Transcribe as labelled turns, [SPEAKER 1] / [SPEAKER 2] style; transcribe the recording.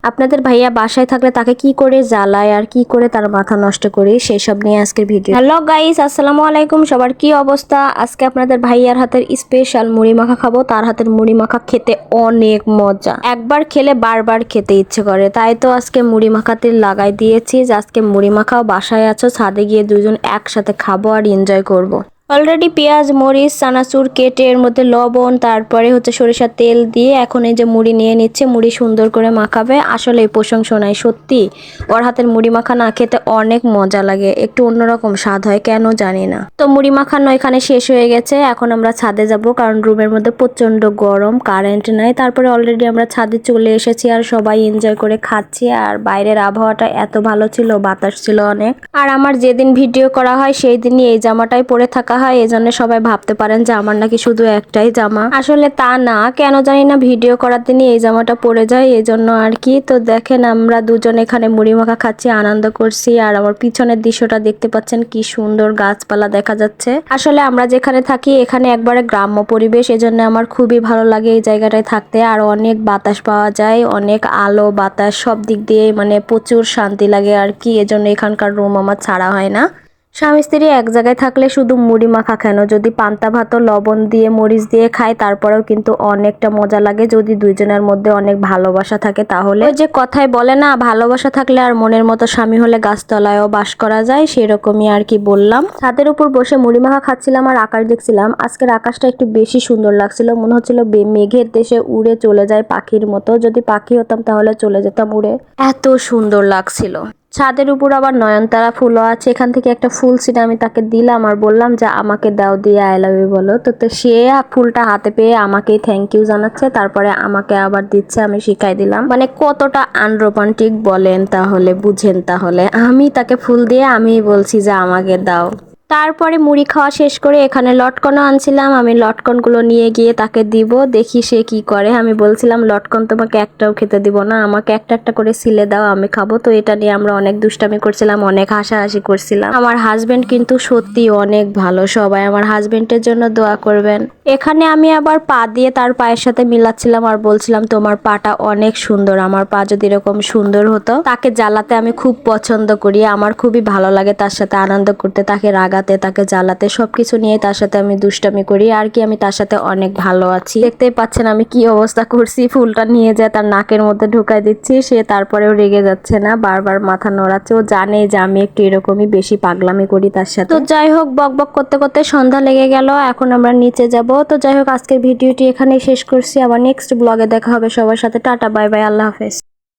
[SPEAKER 1] আপনাদের ভাইয়া বাসায় থাকলে তাকে কি করে জ্বালায় আর কি করে তার মাথা নষ্ট করি সেই সব নিয়ে আজকের ভিডিও। হ্যালো গাইস, আসসালামু আলাইকুম। সবার কি অবস্থা? আজকে আপনাদের ভাইয়ার হাতের স্পেশাল মুড়ি মাখা খাবো। তার হাতের মুড়ি মাখা খেতে অনেক মজা, একবার খেলে বারবার খেতে ইচ্ছে করে। তাই তো আজকে মুড়ি মাখাতে লাগাই দিয়েছি যে আজকে মুড়ি মাখাও বাসায় আছো, ছাদে গিয়ে দুজন একসাথে খাবো আর এনজয় করব। অলরেডি পেঁয়াজ মরিচ চানাচুর কেটে এর মধ্যে লবণ তারপরে সরিষার তেল দিয়ে এখন এই যে মুড়ি নিয়ে নিচ্ছে। মুড়ি সুন্দর করে মাখাবে। আসলে প্রশংসা নাই, সত্যি ওর হাতের মুড়ি মাখা না খেতে অনেক মজা লাগে, একটু অন্যরকম স্বাদ হয়, কেন জানি না। তো মুড়ি মাখানো এখানে শেষ হয়ে গেছে। এখন আমরা ছাদে যাব, কারণ রুমের মধ্যে প্রচন্ড গরম, কারেন্ট নাই। তারপরে অলরেডি আমরা ছাদে চলে এসেছি আর সবাই এনজয় করে খাচ্ছি। আর বাইরের আবহাওয়াটা এত ভালো ছিল, বাতাস ছিল অনেক। আর আমার যেদিন ভিডিও করা হয় সেই দিনই এই জামাটাই পরে থাকা হয়, এজন্য সবাই ভাবতে পারেন যে আমার নাকি শুধু একটাই জামা। আসলে তা না, কেন জানি না ভিডিও করার দিনই এই জামাটা পরে যায়, এই জন্য আর কি। তো দেখেন আমরা দুজন এখানে মুড়ি মাখা খাচ্ছি, আনন্দ করছি। আর আমার পিছনের দৃশ্যটা দেখতে পাচ্ছেন, কি সুন্দর গাছপালা দেখা যাচ্ছে। আসলে আমরা যেখানে থাকি এখানে একবারে গ্রাম্য পরিবেশ, এজন্য আমার খুবই ভালো লাগে এই জায়গাটায় থাকতে। আর অনেক বাতাস পাওয়া যায়, অনেক আলো বাতাস সব দিক দিয়ে, মানে প্রচুর শান্তি লাগে আর কি। এজন্য এখানকার রুম আমার ছাড়া হয় না। স্বামী স্ত্রী এক জায়গায় থাকলে শুধু মুড়ি মাখা কেন, যদি পান্তা ভাতও লবণ দিয়ে মরিচ দিয়ে খায় তারপরেও কিন্তু অনেকটা মজা লাগে, যদি দুইজনের মধ্যে অনেক ভালোবাসা থাকে তাহলে। ওই যে কথায় বলে না, ভালোবাসা থাকলে আর মনের মতো স্বামী হলে গাছতলায়ও বাস করা যায়, সেরকমই আর কি বললাম। ছাদের উপর বসে মুড়ি মাখা খাচ্ছিলাম আর আকাশ দেখছিলাম। আজকের আকাশটা একটু বেশি সুন্দর লাগছিল, মনে হচ্ছিল মেঘের দেশে উড়ে চলে যায় পাখির মতো। যদি পাখি হতাম তাহলে চলে যেতাম উড়ে, এত সুন্দর লাগছিল। ছাদের উপর আবার নয়নতারা ফুলও আছে, এখান থেকে একটা ফুল ছিনে আমি তাকে দিলাম আর বললাম যে আমাকে দাও, দিয়ে আই লাভ ইউ বলো। তো সে ফুলটা হাতে পেয়ে আমাকেই থ্যাংক ইউ জানাচ্ছে, তারপরে আমাকে আবার দিচ্ছে, আমি শিখাই দিলাম। মানে কতটা আনরোমান্টিক বলেন তাহলে, বুঝেন তাহলে। আমি তাকে ফুল দিয়ে আমি বলছি যে আমাকে দাও। তারপরে মুড়ি খাওয়া শেষ করে এখানে লটকনও আনছিলাম, আমি লটকনগুলো নিয়ে গিয়ে তাকে দিব, দেখি সে কি করে। আমি বলছিলাম লটকন তোমাকে একটাও খেতে দিব না, আমাকে একটা একটা করে সিলে দাও, আমি খাবো। তো এটা নিয়ে আমরা অনেক দুষ্টামি করছিলাম, অনেক হাসাহাসি করছিলাম। আমার হাজবেন্ড কিন্তু সত্যি অনেক ভালো, সবাই আমার হাজবেন্ডের জন্য দোয়া করবেন। এখানে আমি আবার পা দিয়ে তার পায়ের সাথে মিলাচ্ছিলাম আর বলছিলাম তোমার পাটা অনেক সুন্দর, আমার পা যদি এরকম সুন্দর হতো। তাকে জ্বালাতে আমি খুব পছন্দ করি, আমার খুবই ভালো লাগে তার সাথে আনন্দ করতে, তাকে রাগাতে, তাকে জ্বালাতে, সবকিছু নিয়ে তার সাথে আমি দুষ্টামি করি আর কি। আমি তার সাথে অনেক ভালো আছি। দেখতেই পাচ্ছেন আমি কি অবস্থা করছি, ফুলটা নিয়ে যায় তার নাকের মধ্যে ঢুকাই দিচ্ছি। সে তারপরেও রেগে যাচ্ছে না, বারবার মাথা নড়াচ্ছে। ও জানে যে আমি একটু এরকমই বেশি পাগলামি করি তার সাথে। তো যাই হোক, বক বক করতে করতে সন্ধ্যা লেগে গেল, এখন আমরা নিচে যাব। তো যাই হোক, আজকের ভিডিওটি এখানেই শেষ করছি, আবার নেক্সট ব্লগে দেখা হবে সবার সাথে। টাটা, বাই বাই, আল্লাহ হাফেজ।